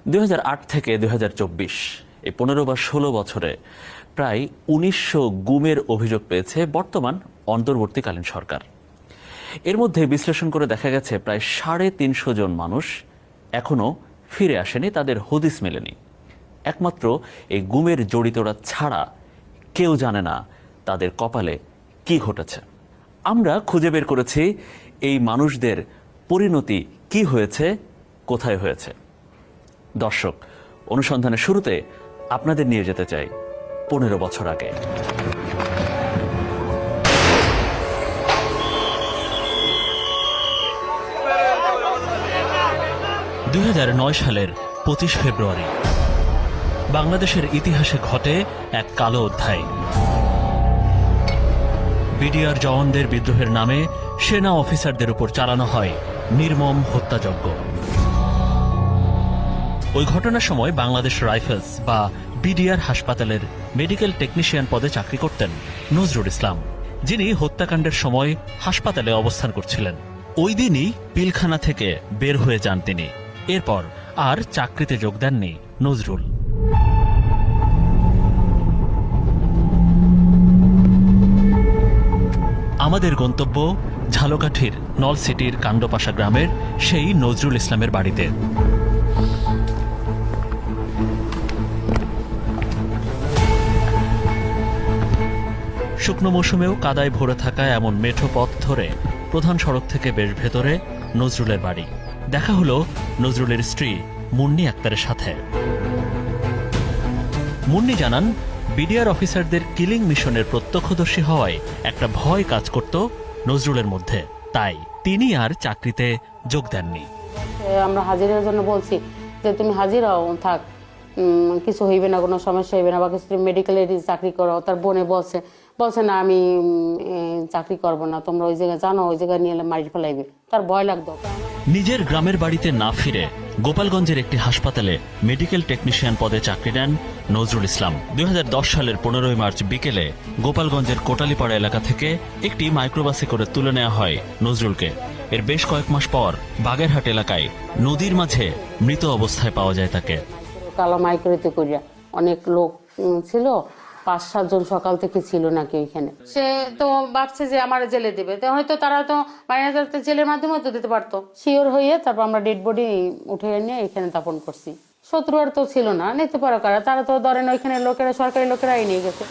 2008 থেকে 2024 এই 15 বা 16 বছরে প্রায় 1900 গুমের অভিযোগ পেয়েছে বর্তমান অন্তর্বর্তীকালীন সরকার। এর মধ্যে বিশ্লেষণ করে দেখা গেছে প্রায় 350 জন মানুষ এখনো ফিরে আসেনি, তাদের হদিস মেলেনি। একমাত্র এই গুমের জড়িতরা ছাড়া কেউ জানে না তাদের কপালে কি ঘটেছে। আমরা খুঁজে বের করেছি এই মানুষদের পরিণতি কি হয়েছে, কোথায় হয়েছে। দর্শক, অনুসন্ধানের শুরুতে আপনাদের নিয়ে যেতে চাই 15 বছর আগে। 2009 সালের 25 ফেব্রুয়ারি বাংলাদেশের ইতিহাসে ঘটে এক কালো অধ্যায়। বিডিআর জওয়ানদের বিদ্রোহের নামে সেনা অফিসারদের উপর চালানো হয় নির্মম হত্যাযজ্ঞ। ওই ঘটনার সময় বাংলাদেশ রাইফেলস বা বিডিআর হাসপাতালের মেডিকেল টেকনিশিয়ান পদে চাকরি করতেন নজরুল ইসলাম, যিনি হত্যাকাণ্ডের সময় হাসপাতালে অবস্থান করছিলেন। ওই দিনই পিলখানা থেকে বের হয়ে যান তিনি। এরপর আর চাকরিতে যোগ দেননি নজরুল। আমাদের গন্তব্য ঝালকাঠির নলসিটির কাণ্ডপাশা গ্রামের সেই নজরুল ইসলামের বাড়িতে। শুকনো মৌসুমেও কাদায় ভরে থাকা এমন মেঠো পথ ধরে প্রধান সড়ক থেকে বেশ ভেতরে নজরুলের বাড়ি। দেখা হলো নজরুলের স্ত্রী মুন্নি আক্তারের সাথে। মুন্নি জানান, বিডিআর অফিসারদের কিলিং মিশনের প্রত্যক্ষদর্শী হওয়ায় একটা ভয় কাজ করত নজরুলের মধ্যে, তাই তিনি আর চাকরিতে যোগ দেননি। আমরা হাজিরার জন্য বলছি যে তুমি হাজির হও, থাক, কিছু হইবে না, কোনো সমস্যা হইবে না, বা কিছু মেডিকেলের চাকরি করো। তার বোনে বলছে না আমি চাকরি করব না, তোমরা ওই জায়গায় জানো, ওই জায়গায় নিয়ে মারি ফেলাইবে। তার ভয় লাগতো। নিজের গ্রামের বাড়িতে না ফিরে গোপালগঞ্জের একটি হাসপাতালে মেডিকেল টেকনিশিয়ান পদে চাকরি নেন নজরুল ইসলাম। 2010 সালের 15 মার্চ বিকেলে গোপালগঞ্জের কোটালীপাড়া এলাকা থেকে একটি মাইক্রোবাসে করে তুলে নেওয়া হয় নজরুলকে। এর বেশ কয়েক মাস পর বাগেরহাট এলাকায় নদীর মাঝে মৃত অবস্থায় পাওয়া যায় তাকে। কালো মাইক্রোতে করিয়া অনেক লোক ছিল, 5-7 জন সকাল থেকে ছিল নাকি ওইখানে। সে তো ভাবছে যে আমার জেলে দেবে, তো হয়তো তারা তো বাইরে জেলের মাধ্যমে তো দিতে পারতো। শিওর হয়ে তারপর আমরা ডেড বডি উঠে নিয়ে এখানে দাপন করছি। শত্রু আর তো ছিল না, নিতে পারো কারা, তারা তো ধরেন ওইখানে লোকেরা, সরকারি লোকেরাই নিয়ে গেছে।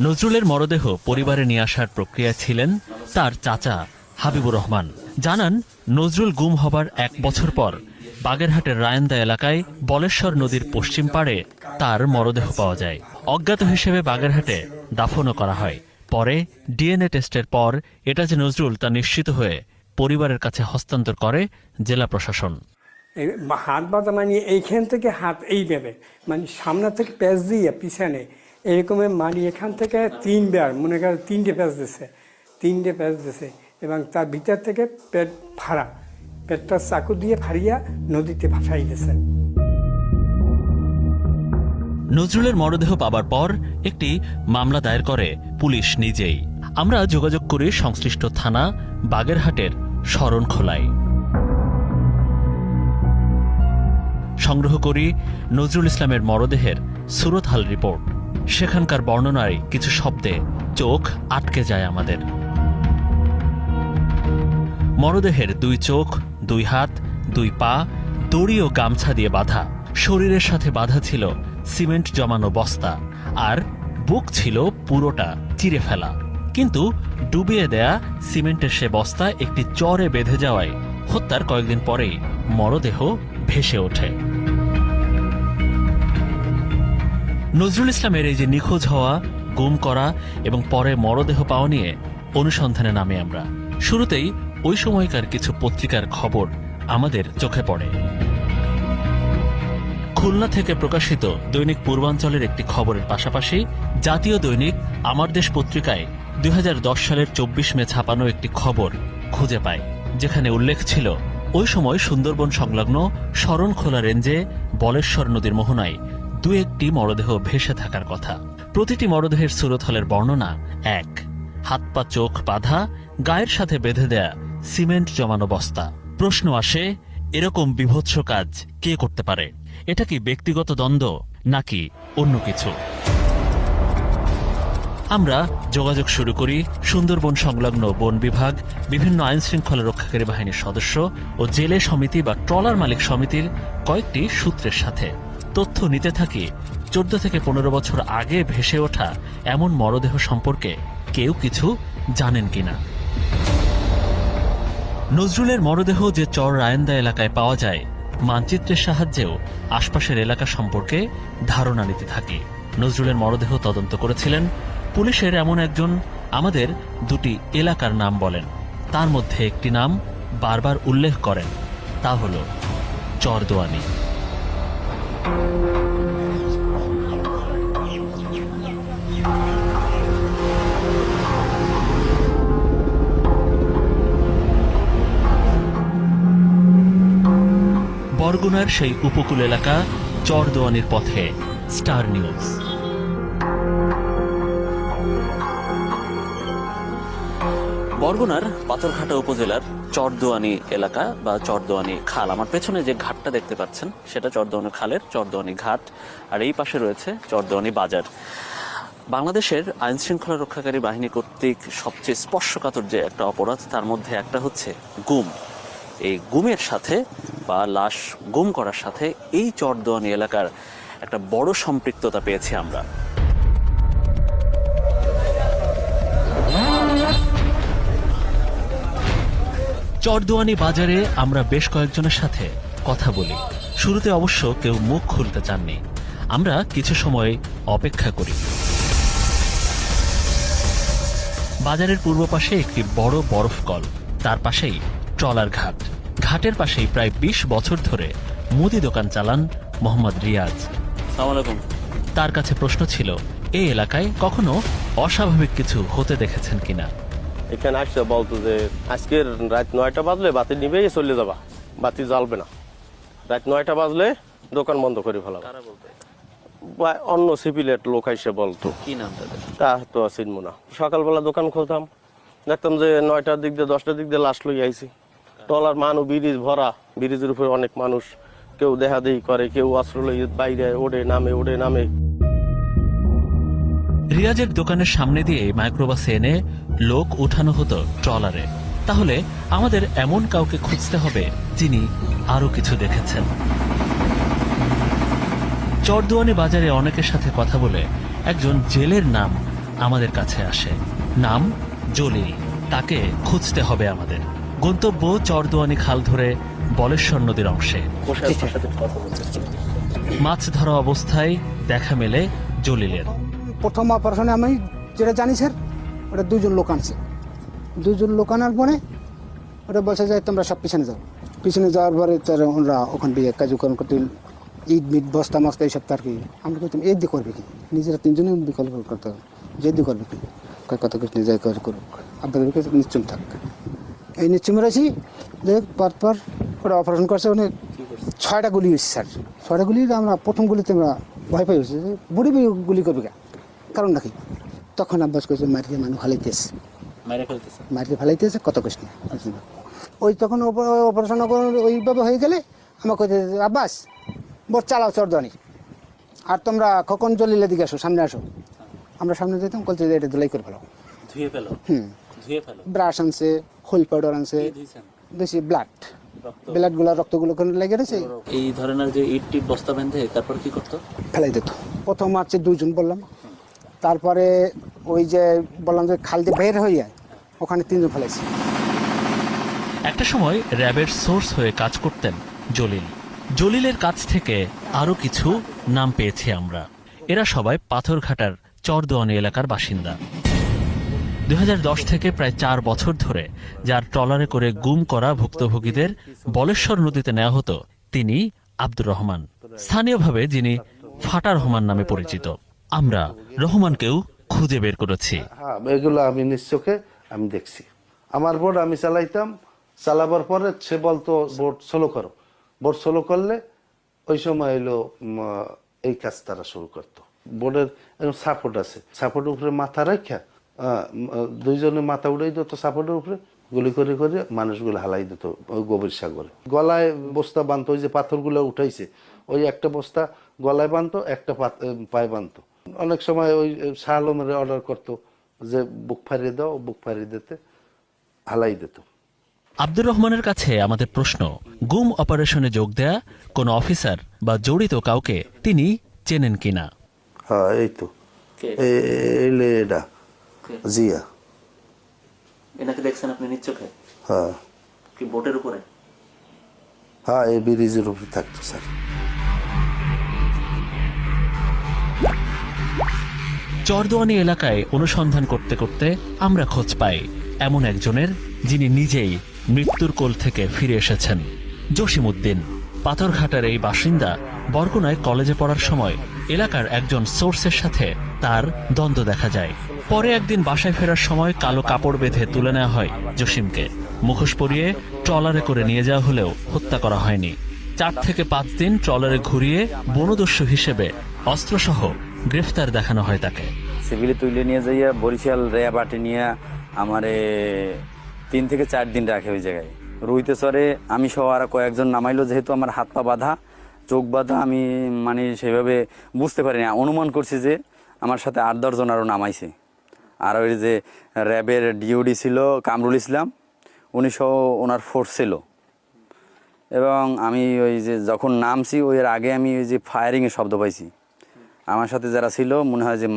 নজরুলের মরদেহ পরিবারে নিয়ে আসার প্রক্রিয়া ছিলেন তার চাচা হাবিবুর রহমান। জানান, নজরুল গুম হবার 1 বছর পর বাগেরহাটের রায়ন্দা এলাকায় বলেশ্বর নদীর পশ্চিম পাড়ে তার মরদেহ পাওয়া যায়। অজ্ঞাত হিসেবে বাগেরহাটে দাফনও করা হয়। পরে ডিএনএ টেস্টের পর এটা যে নজরুল তা নিশ্চিত হয়ে পরিবারের কাছে হস্তান্তর করে জেলা প্রশাসন। হাত বাঁধা মানে এইখান থেকে হাত এইভাবে, মানে সামনে থেকে প্যাচ দিয়ে পিছনে এরকমের, মানে এখান থেকে 3 বার মনে করেন 3টে প্যাচ দিছে এবং তার ভিতর থেকে পেট ফাড়া, পেটটা চাকু দিয়ে ফাড়িয়া নদীতে ভাসাই গেছে। নজরুলের মরদেহ পাবার পর একটি মামলা দায়ের করে পুলিশ নিজেই। আমরা যোগাযোগ করি সংশ্লিষ্ট থানা বাগেরহাটের শরণখোলায়। সংগ্রহ করি নজরুল ইসলামের মরদেহের সুরতহাল রিপোর্ট। সেখানকার বর্ণনায় কিছু শব্দে চোখ আটকে যায় আমাদের। মরদেহের 2 চোখ, 2 হাত, 2 পা দড়ি ও গামছা দিয়ে বাঁধা। শরীরের সাথে বাঁধা ছিল সিমেন্ট জমানো বস্তা, আর বুক ছিল পুরোটা চিরে ফেলা। কিন্তু ডুবিয়ে দেয়া সিমেন্টের সে বস্তা একটি চরে বেঁধে যাওয়ায় হত্যার কয়েকদিন পরেই মরদেহ ভেসে ওঠে। নজরুল ইসলামের এই যে নিখোঁজ হওয়া, গুম করা এবং পরে মরদেহ পাওয়া নিয়ে অনুসন্ধানে নামে আমরা। শুরুতেই ওই সময়কার কিছু পত্রিকার খবর আমাদের চোখে পড়ে। খুলনা থেকে প্রকাশিত দৈনিক পূর্বাঞ্চলের একটি খবরের পাশাপাশি জাতীয় দৈনিক আমার দেশ পত্রিকায় 2010 সালের 24 মে ছাপানো একটি খবর খুঁজে পায়, যেখানে উল্লেখ ছিল ওই সময় সুন্দরবন সংলগ্ন শরণখোলা রেঞ্জে বলেশ্বর নদীর মোহনায় 2-1টি মরদেহ ভেসে থাকার কথা। প্রতিটি মরদেহের সুরতহালের বর্ণনা এক: হাত পা চোখ বাঁধা, গায়ের সাথে বেঁধে দেয়া সিমেন্ট জমানো বস্তা। প্রশ্ন আসে, এরকম বীভৎস কাজ কে করতে পারে? এটা কি ব্যক্তিগত দ্বন্দ্ব নাকি অন্য কিছু? আমরা যোগাযোগ শুরু করি সুন্দরবন সংলগ্ন বন বিভাগ, বিভিন্ন আইন শৃঙ্খলা রক্ষাকারী বাহিনীর সদস্য ও জেলে সমিতি বা ট্রলার মালিক সমিতির কয়েকটি সূত্রের সাথে। তথ্য নিতে থাকি 14 থেকে 15 বছর আগে ভেসে ওঠা এমন মরদেহ সম্পর্কে কেউ কিছু জানেন কিনা। নজরুলের মরদেহ যে চর রায়েন্দা এলাকায় পাওয়া যায়, মানচিত্রের সাহায্যেও আশপাশের এলাকা সম্পর্কে ধারণা নিতে থাকি। নজরুলের মরদেহ তদন্ত করেছিলেন পুলিশের এমন একজন, আমাদের দুটি এলাকার নাম বলেন। তার মধ্যে একটি নাম বারবার উল্লেখ করেন, তা হল চরদোয়ানি। বরগুনার সেই উপকূল এলাকা চরদোয়ানির পথে স্টার নিউজ। বরগুনার পাথরঘাটা উপজেলার চরদোয়ানি এলাকা বা চরদোয়ানি খাল। আমার পেছনে যে ঘাটটা দেখতে পাচ্ছেন সেটা চরদোয়ানি খালের চরদোয়ানি ঘাট, আর এই পাশে রয়েছে চরদোয়ানি বাজার। বাংলাদেশের আইন শৃঙ্খলা রক্ষাকারী বাহিনী কর্তৃক সবচেয়ে স্পর্শকাতর যে একটা অপরাধ, তার মধ্যে একটা হচ্ছে গুম। এই গুমের সাথে বা লাশ গুম করার সাথে এই চরদোয়ানি এলাকার একটা বড় সম্পৃক্ততা পেয়েছি আমরা। চরদোয়ানি বাজারে আমরা বেশ কয়েকজনের সাথে কথা বলি। শুরুতে অবশ্য কেউ মুখ খুলতে চাননি। আমরা কিছু সময় অপেক্ষা করি। বাজারের পূর্ব পাশে একটি বড় বরফ কল, তার পাশেই ট্রলার ঘাট। ঘাটের পাশেই প্রায় 20 বছর ধরে মুদি দোকান চালান মোহাম্মদ রিয়াজ। আসসালামু আলাইকুম। তার কাছে প্রশ্ন ছিল, এই এলাকায় কখনো অস্বাভাবিক কিছু হতে দেখেছেন কিনা। এখানে আসছে বলতো যে আজকের রাত 9টা বাজলে বাতি নিবেই চলে যাবা, বাতি জ্বালবে না। রাত 9টা বাজলে দোকান বন্ধ করে ফেলাবা। বা অন্য সিভিলের লোক এসে বলতো। কি নাম তাদের? তা তো চিনবো না। সকালবেলা দোকান খুলতাম, দেখতাম যে 9টার দিক দিয়ে 10টার দিক দিয়ে লাশ লই আইছি। টলার মানুষ ব্রিজ ভরা, ব্রিজের উপরে অনেক মানুষ, কেউ দেহাদেহি করে, কেউ অস্ত্র লই বাইরে ওড়ে নামে। রিয়াজের দোকানের সামনে দিয়ে মাইক্রোবাসে এনে লোক উঠানো হতো ট্রলারে। তাহলে আমাদের এমন কাউকে খুঁজতে হবে যিনি আরো কিছু দেখেছেন। চরদোয়ানি বাজারে অনেকের সাথে কথা বলে একজন জেলের নাম আমাদের কাছে আসে। নাম জলিল। তাকে খুঁজতে হবে আমাদের। গন্তব্য চরদোয়ানি খাল ধরে বলেশ্বর নদীর অংশে। মাছ ধরা অবস্থায় দেখা মেলে জলিলের। প্রথম অপারেশনে আমি যেটা জানি স্যার, ওটা 2জন লোক আনছে। 2জন লোক আনার পরে ওটা বলছে যে তোমরা সব পিছনে যাও। পিছনে যাওয়ার পরে তারা ওরা ওখান দিয়ে কার্যক্রম করতে ইট মিট বস্তা মস্তা এইসব তার কি আমরা করতাম। এই দিয়ে করবে কি, নিজেরা 3জনই বিকল্প করতে হবে, যে দিয়ে করবে কি, কত কিছু নিজে করুক, আপনাদেরকে নিশ্চুম থাক। এই নিশ্চুম রয়েছি যে পরপর ওরা অপারেশন করছে। অনেক 6টা গুলি হয়েছে স্যার। 6টা গুলি আমরা প্রথম গুলিতে আমরা ভয় পাই হয়েছে যে বুড়ি গুলি করবে কে, কারণ নাকি তখন আব্বাস করছে মারিয়ে মানুষ মারিয়ে ফেলাইতেছে কত কৃষ্ণ। ওই তখন অপারেশন ওইভাবে হয়ে গেলে আমার কইতে আব্বাস বোট চালাও চরদোয়ানি, আর তোমরা খোকন জলিলের দিকে আসো, সামনে আসো। আমরা সামনে যেতাম, বলছে যে এটা ধুলাই করে ফেলো। ব্রাশ আনছে, হোল পাউডার আনছে, বেশি ব্লাডগুলো রক্তগুলো লেগে গেছে। এই ধরনের যে ইট টিট বস্তা বেঁধে তারপর কি করতো? ফেলাই দিত। প্রথম আছে 2জন বললাম, তারপরে ওই যে বললাম যে খাল দিয়ে বের হয়ে যায়, ওখানে 3জন ফেলাইছে। একটা সময় র্যাবের সোর্স হয়ে কাজ করতেন জলিল। জলিলের কাছ থেকে আরো কিছু নাম পেয়েছি আমরা। এরা সবাই পাথরঘাটার চরদোয়ানি এলাকার বাসিন্দা। 2010 থেকে প্রায় 4 বছর ধরে যার ট্রলারে করে গুম করা ভুক্তভোগীদের বলেশ্বর নদীতে নেওয়া হতো, তিনি আব্দুর রহমান, স্থানীয়ভাবে যিনি ফাটা রহমান নামে পরিচিত। আমরা রহমানকেও খুঁজে বের করেছি। হ্যাঁ, এগুলো আমি নিশ্চোখে আমি দেখছি। আমার বোট আমি চালাইতাম, চালাবার পরে সে বলতো বোট স্লো করো। বোট স্লো করলে ওই সময় এলো এই কাজ তারা শুরু করতো। বোর্ডের সাপোর্ট আছে, সাপোর্টের উপরে মাথা রাখা 2জনের মাথা উড়াই দিত সাপোর্টের উপরে, গুলি করে করে মানুষগুলো হালাই দিত ওই গভীর সাগরে। গলায় বস্তা বাঁধতো, ওই যে পাথরগুলো উঠাইছে ওই একটা বস্তা গলায় বাঁধতো, একটা পায়ে বাঁধতো। অনেক সময় ওই শাহ আলমের অর্ডার করতো যে বুক ফাড়িয়ে দাও, বুক ফাড়িয়ে দিতে হালাই দিত। আব্দুর রহমানের কাছে আমাদের প্রশ্ন, গুম অপারেশনে যোগ দেয়া কোন অফিসার বা জড়িত কাউকে তিনি চেনেন কিনা। হ্যাঁ এই তো এটা জিয়া। এনাকে দেখছেন আপনি নিজ চোখে? হ্যাঁ। কি বোটের উপরে? হ্যাঁ, এই ব্রিজের উপরে থাকতো স্যার। চরদোয়ানি এলাকায় অনুসন্ধান করতে করতে আমরা খোঁজ পাই এমন একজনের, যিনি নিজেই মৃত্যুর কোল থেকে ফিরে এসেছেন। জসিমউদ্দিন পাথরঘাটার এই বাসিন্দা বরগুনায় কলেজে পড়ার সময় এলাকার একজন সোর্সের সাথে তার দ্বন্দ্ব দেখা যায়। পরে একদিন বাসায় ফেরার সময় কালো কাপড় বেঁধে তুলে নেওয়া হয় জসিমকে। মুখোশ পরিয়ে ট্রলারে করে নিয়ে যাওয়া হলেও হত্যা করা হয়নি। 4 থেকে 5 দিন ট্রলারে ঘুরিয়ে বনদস্যু হিসেবে অস্ত্রসহ গ্রেফতার দেখানো হয় তাকে। সিভিলে তুলে নিয়ে যাইয়া বরিশাল রেয়া বাটে নিয়ে আমারে 3 থেকে 4 দিন রাখে ওই জায়গায়। রুইতে চরে আমি সহ আর কয়েকজন নামাইলো, যেহেতু আমার হাত পা বাঁধা, চোখ বাঁধা, আমি মানে সেভাবে বুঝতে পারি না। অনুমান করছি যে আমার সাথে 8-10 জন আরও নামাইছে। আর ওই যে র্যাবের ডিওডি ছিল কামরুল ইসলাম, উনি সহ ওনার ফোর্স ছিল। এবং আমি ওই যে যখন নামছি ওই এর আগে আমি ওই যে ফায়ারিংয়ের শব্দ পাইছি। আমার সাথে যারা ছিল মনে হয় যে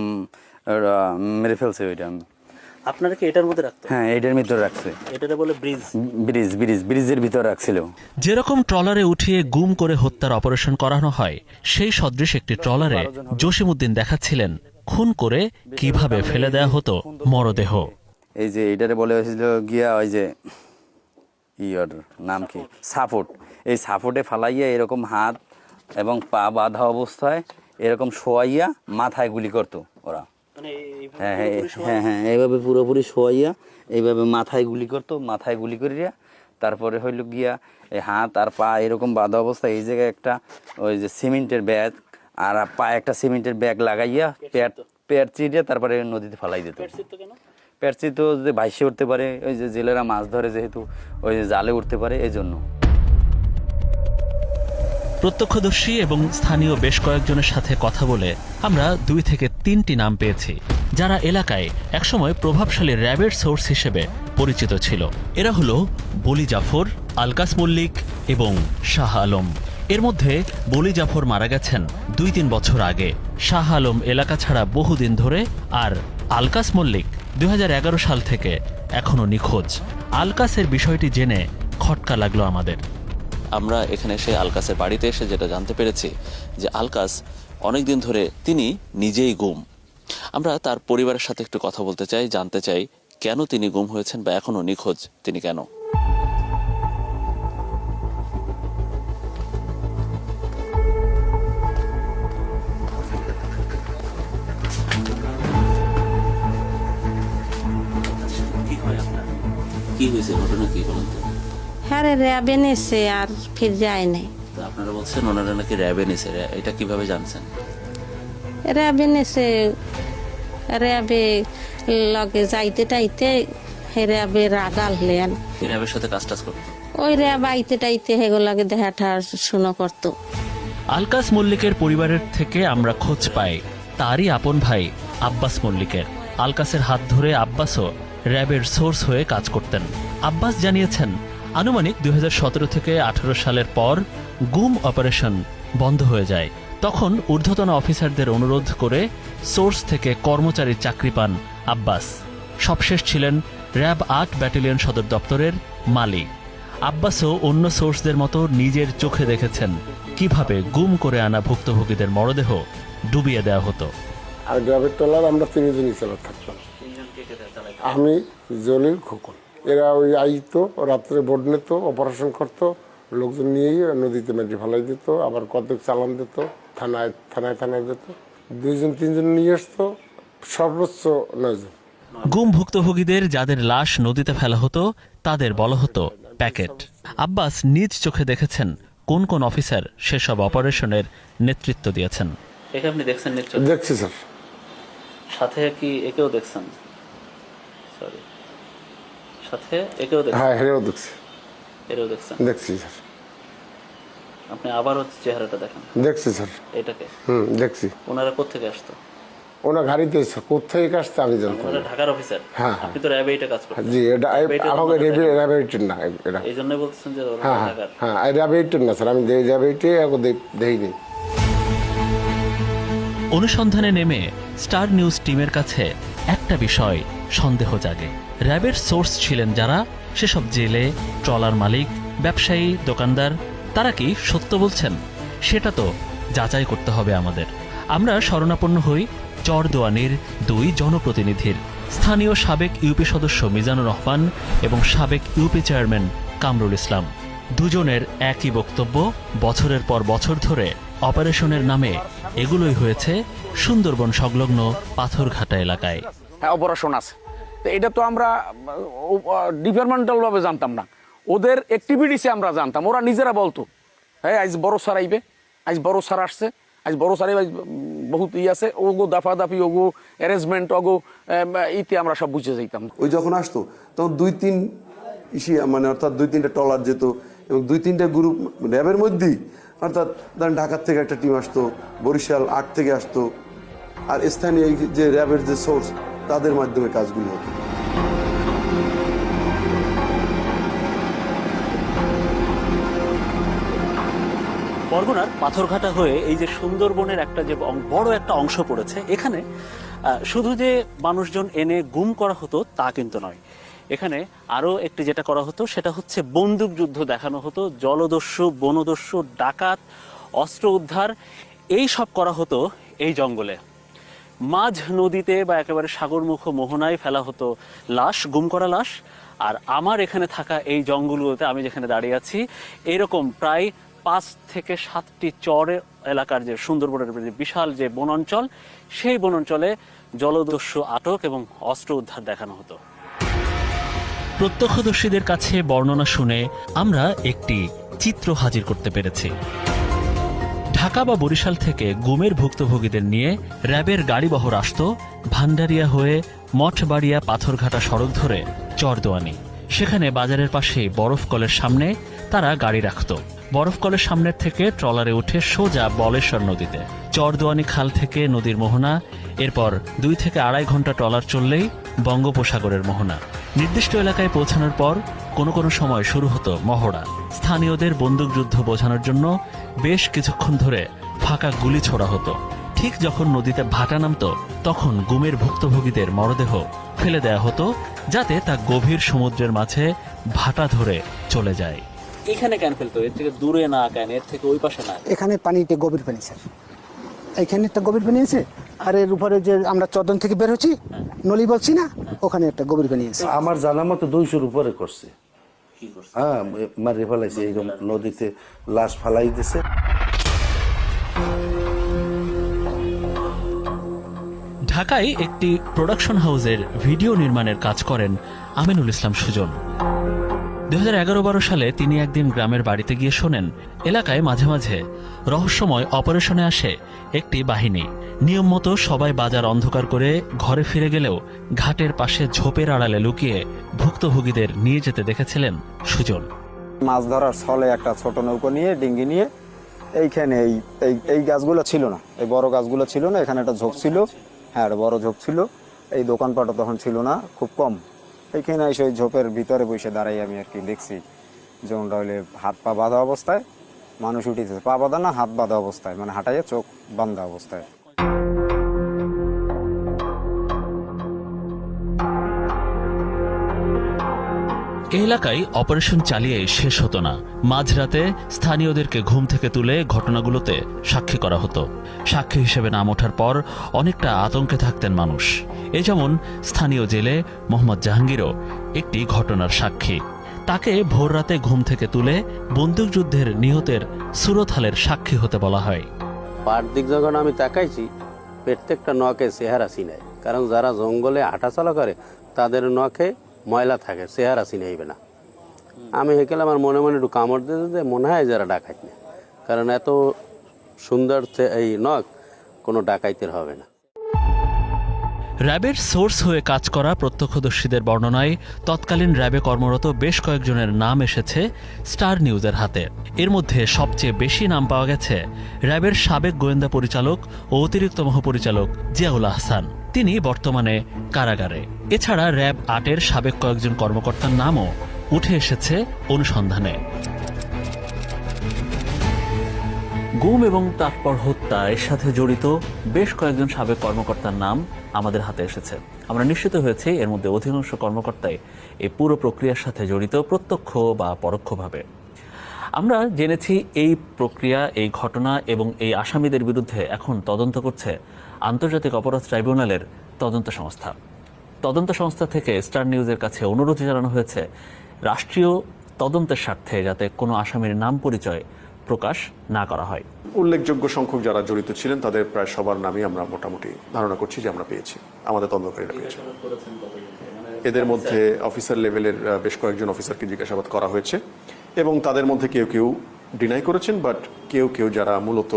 মেরে ফেলছে ওইটা। আপনারা কি এটার মধ্যে রাখতেন? হ্যাঁ, এটার ভিতরে রাখছে। এটারে বলে ব্রিজের ভিতরে রাখছিল। যেরকম ট্রলারে উঠিয়ে গুম করে হত্যার অপারেশন করানো হয়, সেই সদৃশ একটি ট্রলারে জসিমউদ্দিন দেখাচ্ছিলেন খুন করে কিভাবে ফেলে দেয়া হতো মরদেহ। এই যে এটারে বলে হয়েছিল গিয়া ওই যে ইয়ার নাম কি, সাপোর্ট। এই সাপোর্টে ফালাইয়া এরকম হাত এবং পা বাঁধা অবস্থায় এরকম শোয়াইয়া মাথায় গুলি করতো ওরা। হ্যাঁ হ্যাঁ হ্যাঁ হ্যাঁ, এইভাবে পুরোপুরি শোয়াইয়া এইভাবে মাথায় গুলি করতো। মাথায় গুলি করিয়া তারপরে হইল গিয়া এই হাত আর পা এরকম বাঁধা অবস্থায় এই জায়গায় একটা ওই যে সিমেন্টের ব্যাগ আর পায়ে একটা সিমেন্টের ব্যাগ লাগাইয়া পেট চিড়ে তারপরে নদীতে ফালাই দিত। পেটছি তো যে ভাইসে উঠতে পারে, ওই যে জেলেরা মাছ ধরে যেহেতু ওই যে জালে উঠতে পারে, এই জন্য। প্রত্যক্ষদর্শী এবং স্থানীয় বেশ কয়েকজনের সাথে কথা বলে আমরা 2 থেকে 3টি নাম পেয়েছি, যারা এলাকায় একসময় প্রভাবশালী র্যাবের সোর্স হিসেবে পরিচিত ছিল। এরা হলো বলি জাফর, আলকাস মল্লিক এবং শাহ আলম। এর মধ্যে বলি জাফর মারা গেছেন 2-3 বছর আগে। শাহ আলম এলাকা ছাড়া বহুদিন ধরে, আর আলকাস মল্লিক 2011 সাল থেকে এখনো নিখোঁজ। আলকাসের বিষয়টি জেনে খটকা লাগলো আমাদের। আমরা এখানে এসে আলকাসের বাড়িতে এসে যেটা জানতে পেরেছি যে আলকাস অনেকদিন ধরে তিনি নিজেই গুম। আমরা তার পরিবারের সাথে একটু কথা বলতে চাই, জানতে চাই কেন তিনি গুম হয়েছেন বা এখনো নিখোঁজ তিনি কেন। কি হয়েছে, ঘটনা কি বলেন তো? হ্যাঁ, র্যাবে নেছে আর ফির যায় নাই। আপনারা বলছেন ওনারা নাকি র্যাবে নিছে, এটা কিভাবে জানছেন? র্যাবে নেছে, র্যাবে লগে যাইতে টাইতে র্যাবে রাগাল হলেন। র্যাবের সাথে কাজ টাজ করতো? ওই র্যাব আইতে টাইতে হেগুলাকে দেখাটা শুনো করতো। আলকাস মল্লিকের পরিবারের থেকে আমরা খোঁজ পাই তারই আপন ভাই আব্বাস মল্লিকের। আলকাসের হাত ধরে আব্বাসও র্যাবের সোর্স হয়ে কাজ করতেন। আব্বাস জানিয়েছেন আনুমানিক 2017 থেকে 18 সালের পর গুম অপারেশন বন্ধ হয়ে যায়। তখন ঊর্ধ্বতন অফিসারদের অনুরোধ করে সোর্স থেকে কর্মচারীর চাকরি পান আব্বাস। সবশেষ ছিলেন র্যাব 8 ব্যাটালিয়ন সদর দপ্তরের মালিক। আব্বাসও অন্য সোর্সদের মতো নিজের চোখে দেখেছেন কিভাবে গুম করে আনা ভুক্তভোগীদের মরদেহ ডুবিয়ে দেওয়া হতো। আর গ্রামের ট্রলার আমরা 3 জনই চালা থাকতাম, আমি, জলিল, খোকন। এরা ওই আইতো রাত্রে বোট নিত, অপারেশন করতো, লোকজন নিয়েই নদীতে মেরে ফেলাই দিত, আবার কতক চালান দিত, থানায় দিত। 2-3 নিয়ে আসতো, সর্বোচ্চ 9 জন। গুম ভুক্তভোগীদের যাদের লাশ নদীতে ফেলা হতো তাদের বলা হতো প্যাকেট। আব্বাস নিজ চোখে দেখেছেন কোন কোন অফিসার সেসব অপারেশনের নেতৃত্ব দিয়েছেন। একে আপনি দেখছেন? দেখছি স্যার। সাথে কি একেও দেখছেন? সরি, সাথে একেও দেখছেন? হ্যাঁ হেরেও দেখছি, এরও দেখছেন? দেখছি স্যার, আপনি আবারও চেহারাটা দেখেন দেখছি স্যার। এটাকে। দেখছি। ওনারা কোত্থেকে আসতো? ওনার গাড়িতে কোথেকে আসছে আমি জানতাম। ওনারা ঢাকার অফিসার। হ্যাঁ, আপনি তো র্যাবে এটা কাজ করেন। জি, এটা আমাকে র্যাবেটের না এটা। এই জন্য বলছেন যে ওরা হ্যাঁ ঢাকার। হ্যাঁ, র্যাবেটের না স্যার, আমি র্যাবেটে দেইনি। অনুসন্ধানে নেমে স্টার নিউজ টিমের কাছে একটা বিষয় সন্দেহ জাগে। র্যাবের সোর্স ছিলেন যারা, সেসব জেলে, ট্রলার মালিক, ব্যবসায়ী, দোকানদার, তারা কি সত্য বলছেন? সেটা তো যাচাই করতে হবে আমাদের। আমরা শরণাপন্ন হই চরদোয়ানির দুই জনপ্রতিনিধির, স্থানীয় সাবেক ইউপি সদস্য মিজানুর রহমান এবং সাবেক ইউপি চেয়ারম্যান কামরুল ইসলাম। দুজনের একই বক্তব্য, বছরের পর বছর ধরে অপারেশনের নামে এগুলোই হয়েছে সুন্দরবন সংলগ্ন পাথরঘাটা এলাকায়। হ্যাঁ, অপারেশন আছে, তো এটা তো আমরা ডিপার্টমেন্টাল ভাবে জানতাম না, ওদের অ্যাক্টিভিটিসে আমরা জানতাম। ওরা নিজেরা বলতো, হ্যাঁ আজ বড় সার আইবে, আজ বড় সার আসছে, আজ বড় সার আজ বহুত আছে, ওগো দাফাদাফি, ওগো অ্যারেঞ্জমেন্ট, ওগো ইতে আমরা সব বুঝে যাইতাম। ওই যখন আসতো তখন 2-3 মানে অর্থাৎ 2-3টা ট্রলার যেত এবং 2-3টা গ্রুপ র্যাবের মধ্যেই, অর্থাৎ ধরেন ঢাকার থেকে একটা টিম আসতো, বরিশাল 8 থেকে আসতো, আর স্থানীয় এই যে র্যাবের যে সোর্স তাদের মাধ্যমে কাজগুলো হতো। বরগুনার পাথরঘাটা হয়ে এই যে সুন্দরবনের একটা যে বড় একটা অংশ পড়েছে, এখানে শুধু যে মানুষজন এনে গুম করা হতো তা কিন্তু নয়। এখানে আরও একটি যেটা করা হতো সেটা হচ্ছে বন্দুক যুদ্ধ দেখানো হতো, জলদস্যু, বনদস্যু, ডাকাত, অস্ত্র উদ্ধার, এই সব করা হতো এই জঙ্গলে। মাঝ নদীতে বা একেবারে সাগরমুখ মোহনায় ফেলা হতো লাশ, গুম করা লাশ। আর আমার এখানে থাকা এই জঙ্গলগুলোতে, আমি যেখানে দাঁড়িয়ে আছি, এরকম প্রায় 5 থেকে 7টি চর এলাকার যে সুন্দরবনের বিশাল যে বনাঞ্চল, সেই বনাঞ্চলে জলদস্যু আটক এবং অস্ত্র উদ্ধার দেখানো হতো। প্রত্যক্ষদর্শীদের কাছে বর্ণনা শুনে আমরা একটি চিত্র হাজির করতে পেরেছি। ঢাকা বা বরিশাল থেকে গুমের ভুক্তভোগীদের নিয়ে র্যাবের গাড়িবহর আসত ভান্ডারিয়া হয়ে মঠবাড়িয়া পাথরঘাটা সড়ক ধরে চরদোয়ানি। সেখানে বাজারের পাশে বরফ কলের সামনে তারা গাড়ি রাখত। বরফ কলের সামনের থেকে ট্রলারে উঠে সোজা বলেশ্বর নদীতে, চরদোয়ানি খাল থেকে নদীর মোহনা, এরপর 2 থেকে 2.5 ঘন্টা ট্রলার চললেই বঙ্গোপসাগরের মোহনা। নির্দিষ্ট এলাকায় পৌঁছানোর পর কোনো কোনো সময় শুরু হতো মহড়া। স্থানীয়দের বন্দুকযুদ্ধ বোঝানোর জন্য বেশ কিছুক্ষণ ধরে ফাঁকা গুলি ছোড়া হতো। ঠিক যখন নদীতে ভাটা নামত, তখন গুমের ভুক্তভোগীদের মরদেহ ফেলে দেয়া হতো, যাতে তা গভীর সমুদ্রের মাঝে ভাটা ধরে চলে যায়। এখানে কেন ফেলতো? এর থেকে দূরে না কেন? এর থেকে ওই পাশে না? এখানে পানিতে গভীর পানি স্যার, এইখানে একটা গভীর পানি আছে, আর এর উপরে যে আমরা চরদন থেকে বের হচ্ছি নলি বলছি না, ওখানে একটা গভীর পানি আছে। আমার জানা মতো 200-র উপরে করছে। হ্যাঁ, মারিয়ে ফেলাইছে, এইরকম নদীতে লাশ ফালাই দিছে। ঢাকায় একটি প্রোডাকশন হাউসের ভিডিও নির্মাণের কাজ করেন আমিনুল ইসলাম সুজন। 2011-12 সালে তিনি একদিন গ্রামের বাড়িতে গিয়ে শোনেন এলাকায় মাঝে মাঝে রহস্যময় অপারেশনে আসে একটি বাহিনী। নিয়ম মতো সবাই বাজার অন্ধকার করে ঘরে ফিরে গেলেও ঘাটের পাশে ঝোপের আড়ালে লুকিয়ে ভুক্তভোগীদের নিয়ে যেতে দেখেছিলেন সুজন। মাছ ধরার ছলে একটা ছোট নৌকো নিয়ে, ডিঙ্গি নিয়ে, এইখানে এই গাছগুলো ছিল না, এই বড় গাছগুলো ছিল না, এখানে একটা ঝোপ ছিল, হ্যাঁ একটা বড় ঝোপ ছিল, এই দোকানপাটও তখন ছিল না, খুব কম। এইখানে এসে ওই ঝোপের ভিতরে বসে দাঁড়াই আমি আর কি দেখছি, যেমনটা হইলে হাত পা বাঁধা অবস্থায় মানুষ উঠেছে, পা বাঁধা না হাত বাঁধা অবস্থায়, মানে হাঁটাইয়া চোখ বাঁধা অবস্থায়। এই এলাকায় অপারেশন চালিয়ে শেষ হতো না। মাঝরাতে স্থানীয়দেরকে ঘুম থেকে তুলে ঘটনাগুলোতে সাক্ষী করা হতো। সাক্ষী হিসেবে নাম ওঠার পর অনেকটা আতঙ্কে থাকতেন মানুষ। এ যেমন স্থানীয় জেলে মোহাম্মদ জাহাঙ্গীরও একটি ঘটনার সাক্ষী। তাকে ভোর রাতে ঘুম থেকে তুলে বন্দুকযুদ্ধের নিহতের সুরতহালের সাক্ষী হতে বলা হয়। পার দিক যখন আমি তাকাইছি, প্রত্যেকটা নখে চেহারা চিনাই, কারণ যারা জঙ্গলে হাঁটাচলা করে তাদের নখে ময়লা থাকে, চেহারা চিনাইবে না। আমি হেকেলে আমার মনে মনে একটু কামড় দিতে মনে হয় যারা ডাকাইত না, কারণ এত সুন্দর এই নখ কোনো ডাকাইতের হবে না। র্যাবের সোর্স হয়ে কাজ করা প্রত্যক্ষদর্শীদের বর্ণনায় তৎকালীন র্যাবে কর্মরত বেশ কয়েকজনের নাম এসেছে স্টার নিউজের হাতে। এর মধ্যে সবচেয়ে বেশি নাম পাওয়া গেছে র্যাবের সাবেক গোয়েন্দা পরিচালক ও অতিরিক্ত মহাপরিচালক জিয়াউল আহসান। তিনি বর্তমানে কারাগারে। এছাড়া র্যাব ৮-এর সাবেক কয়েকজন কর্মকর্তার নামও উঠে এসেছে অনুসন্ধানে। গুম এবং তারপর হত্যা এর সাথে জড়িত বেশ কয়েকজন সাবেক কর্মকর্তার নাম আমাদের হাতে এসেছে। আমরা নিশ্চিত হয়েছি এর মধ্যে অধিকাংশ কর্মকর্তাই এই পুরো প্রক্রিয়ার সাথে জড়িত, প্রত্যক্ষ বা পরোক্ষভাবে। আমরা জেনেছি এই প্রক্রিয়া, এই ঘটনা এবং এই আসামিদের বিরুদ্ধে এখন তদন্ত করছে আন্তর্জাতিক অপরাধ ট্রাইব্যুনালের তদন্ত সংস্থা। তদন্ত সংস্থা থেকে স্টার নিউজের কাছে অনুরোধ জানানো হয়েছে রাষ্ট্রীয় তদন্তের স্বার্থে যাতে কোনো আসামির নাম পরিচয় প্রকাশ না করা হয়। উল্লেখযোগ্য সংখ্যক যারা জড়িত ছিলেন তাদের প্রায় সবার নামই আমরা মোটামুটি ধারণা করছি যে আমরা পেয়েছি, আমাদের তদন্তকারীরা পেয়েছে। এদের মধ্যে অফিসার লেভেলের বেশ কয়েকজন অফিসারকে জিজ্ঞাসাবাদ করা হয়েছে এবং তাদের মধ্যে কেউ কেউ ডিনাই করেছেন, বাট কেউ কেউ যারা মূলত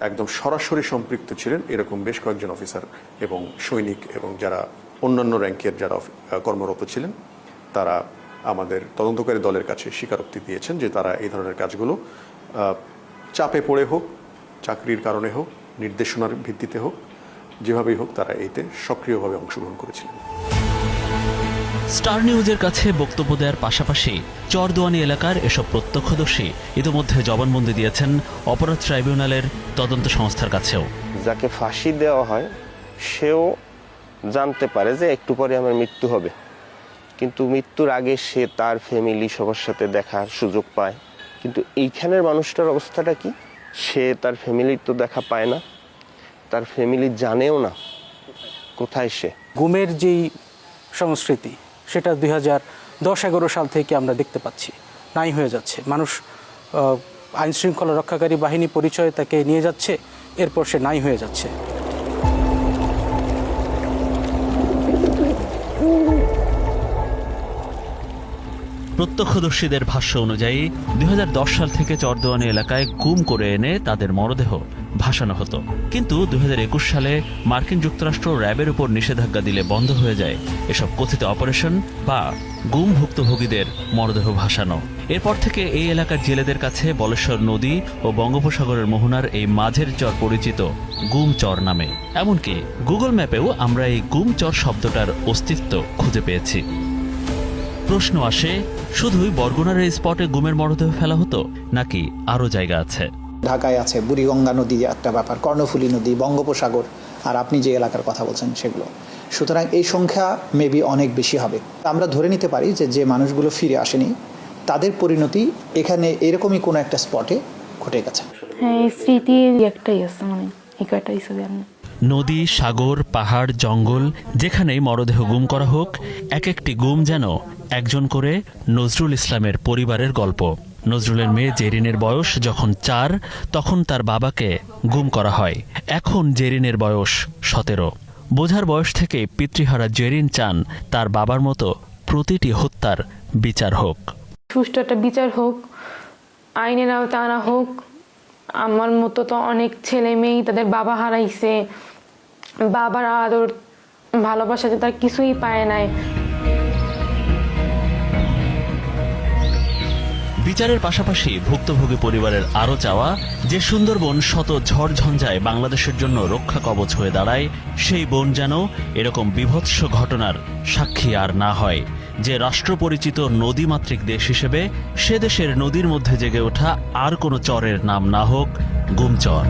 একদম সরাসরি সম্পৃক্ত ছিলেন এরকম বেশ কয়েকজন অফিসার এবং সৈনিক এবং যারা অন্যান্য র্যাঙ্কের যারা কর্মরত ছিলেন তারা আমাদের তদন্তকারী দলের কাছে স্বীকারোক্তি দিয়েছেন যে তারা এই ধরনের কাজগুলো চাপে পড়ে হোক, চাকরির কারণে হোক, নির্দেশনার ভিত্তিতে হোক, যেভাবেই হোক তারা এতে সক্রিয়ভাবে অংশগ্রহণ করেছিলেন। স্টার নিউজের কাছে বক্তব্য দেওয়ার পাশাপাশি চরদোয়ানি এলাকার এসব প্রত্যক্ষদর্শী ইতিমধ্যে জবানবন্দি দিয়েছেন অপরাধ ট্রাইব্যুনালের তদন্ত সংস্থার কাছেও। যাকে ফাঁসি দেওয়া হয় সেও জানতে পারে যে একটু পরে আমার মৃত্যু হবে, কিন্তু মৃত্যুর আগে সে তার ফ্যামিলি সবার সাথে দেখার সুযোগ পায়। কিন্তু এইখানের মানুষটার অবস্থাটা কি, সে তার ফ্যামিলির তো দেখা পায় না, তার ফ্যামিলি জানেও না কোথায় সে। গুমের যেই সংস্কৃতি সেটা 2010-11 সাল থেকে আমরা দেখতে পাচ্ছি নাই হয়ে যাচ্ছে। মানুষ আইন শৃঙ্খলা রক্ষাকারী বাহিনী পরিচয়ে তাকে নিয়ে যাচ্ছে, এরপর সে নাই হয়ে যাচ্ছে। প্রত্যক্ষদর্শীদের ভাষ্য অনুযায়ী 2010 সাল থেকে চরদোয়ানি এলাকায় গুম করে এনে তাদের মরদেহ ভাসানো হতো, কিন্তু 2021 সালে মার্কিন যুক্তরাষ্ট্র র্যাবের উপর নিষেধাজ্ঞা দিলে বন্ধ হয়ে যায় এসব কথিত অপারেশন বা গুম ভুক্তভোগীদের মরদেহ ভাসানো। এরপর থেকে এই এলাকার জেলেদের কাছে বলেশ্বর নদী ও বঙ্গোপসাগরের মোহনার এই মাঝের চর পরিচিত গুম চর নামে। এমনকি গুগল ম্যাপেও আমরা এই গুম চর শব্দটার অস্তিত্ব খুঁজে পেয়েছি। প্রশ্ন আসে, শুধুই বরগুনার এই স্পটে গুমের মরদেহ ফেলা হতো নাকি আরও জায়গা আছে? ঢাকায় আছে বুড়িগঙ্গা নদী একটা ব্যাপার, কর্ণফুলী নদী, বঙ্গোপসাগর, আর আপনি যে এলাকার কথা বলছেন সেগুলো। সুতরাং এই সংখ্যা মেবি অনেক বেশি হবে। আমরা ধরে নিতে পারি যে মানুষগুলো ফিরে আসেনি তাদের পরিণতি এখানে এরকমই কোনো একটা স্পটে ঘটে গেছে। হ্যাঁ, এই স্মৃতি একটাই আছে, মানে একটা হিসেবে নদী, সাগর, পাহাড়, জঙ্গল, যেখানেই মরদেহ গুম করা হোক, এক একটি গুম যেন একজন করে নজরুল ইসলামের পরিবারের গল্প। নজরুলের মেয়ে জেরিনের বয়স যখন 4 তখন তার বাবাকে গুম করা হয়। এখন জেরিনের বয়স 17। বোঝার বয়স থেকে পিতৃহারা জেরিন চান তার বাবার মতো প্রতিটি হত্যার বিচার হোক, সুষ্ঠু একটা বিচার হোক, আইনের আওতায় আনা হোক। আমার মতো তো অনেক ছেলে মেয়েই তাদের বাবা হারাইছে, বাবার আদর ভালোবাসা যে তার কিছুই পায় নাই। বিচারের পাশাপাশি ভুক্তভোগী পরিবারের আরও চাওয়া যে সুন্দরবন শত ঝড় ঝঞ্ঝায় বাংলাদেশের জন্য রক্ষা কবচ হয়ে দাঁড়ায়, সেই বন যেন এরকম বিভৎস ঘটনার সাক্ষী আর না হয়। যে রাষ্ট্র পরিচিত নদীমাতৃক দেশ হিসেবে সে দেশের নদীর মধ্যে জেগে ওঠা আর কোনো চরের নাম না হোক গুমচর।